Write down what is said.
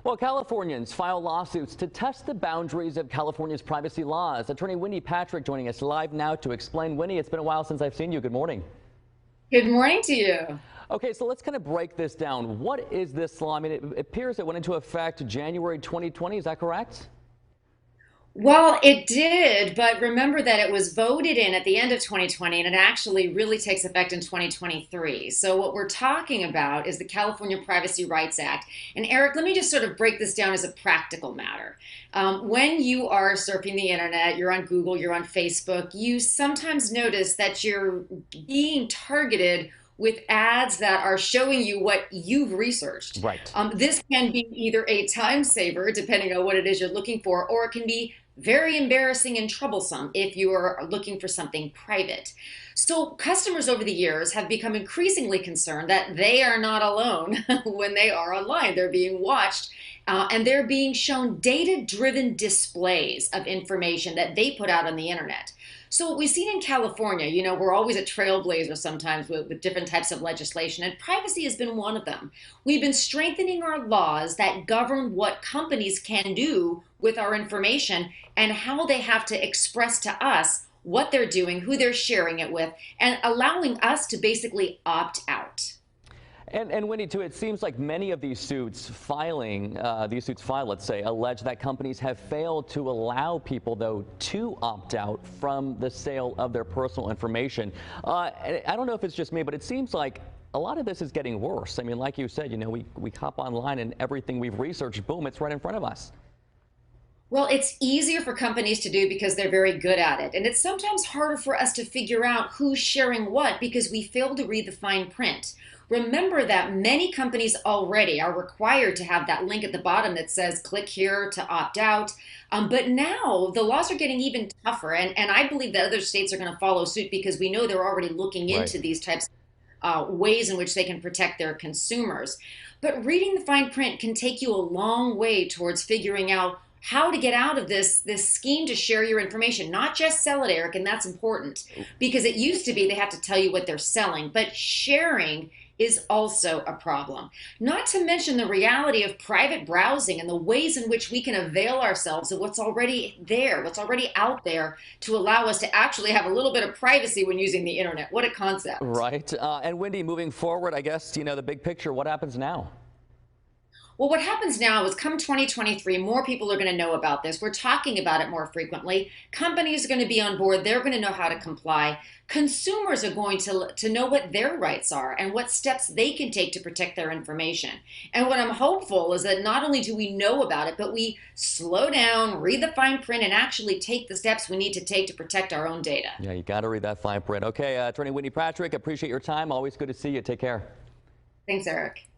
Well, Californians file lawsuits to test the boundaries of California's privacy laws. Attorney Wendy Patrick joining us live now to explain. Wendy, it's been a while since I've seen you. Good morning. Good morning to you. Okay, so let's kind of break this down. What is this law? I mean, it appears it went into effect January 2020. Is that correct? Well, it did, but remember that it was voted in at the end of 2020 and it actually really takes effect in 2023. So, what we're talking about is the California Privacy Rights Act. And, Eric, let me just sort of break this down as a practical matter. When you are surfing the internet, you're on Google, you're on Facebook, you sometimes notice that you're being targeted with ads that are showing you what you've researched. Right. This can be either a time saver, depending on what it is you're looking for, or it can be very embarrassing and troublesome if you are looking for something private. So, customers over the years have become increasingly concerned that they are not alone when they are online. They're being watched and they're being shown data driven displays of information that they put out on the internet. So, what we've seen in California, we're always a trailblazer sometimes with different types of legislation, and privacy has been one of them. We've been strengthening our laws that govern what companies can do with our information and how they have to express to us what they're doing, who they're sharing it with, and allowing us to basically opt out. And Wendy, too, it seems like many of these suits filed, let's say, allege that companies have failed to allow people, though, to opt out from the sale of their personal information. I don't know if it's just me, but it seems like a lot of this is getting worse. I mean, like you said, we hop online and everything we've researched, boom, it's right in front of us. Well, it's easier for companies to do because they're very good at it. And it's sometimes harder for us to figure out who's sharing what because we fail to read the fine print. Remember that many companies already are required to have that link at the bottom that says click here to opt out. But now the laws are getting even tougher. And I believe that other states are going to follow suit because we know they're already looking Right. into these types of ways in which they can protect their consumers. But reading the fine print can take you a long way towards figuring out how to get out of this scheme to share your information, not just sell it, Eric, and that's important because it used to be they have to tell you what they're selling, but sharing is also a problem. Not to mention the reality of private browsing and the ways in which we can avail ourselves of what's already there, what's already out there to allow us to actually have a little bit of privacy when using the internet. What a concept. Right. And Wendy, moving forward, I guess, the big picture, what happens now? Well, what happens now is come 2023, more people are going to know about this. We're talking about it more frequently. Companies are going to be on board. They're going to know how to comply. Consumers are going to know what their rights are and what steps they can take to protect their information. And what I'm hopeful is that not only do we know about it, but we slow down, read the fine print, and actually take the steps we need to take to protect our own data. Yeah, you got to read that fine print. Okay, Attorney Wendy Patrick, appreciate your time. Always good to see you. Take care. Thanks, Eric.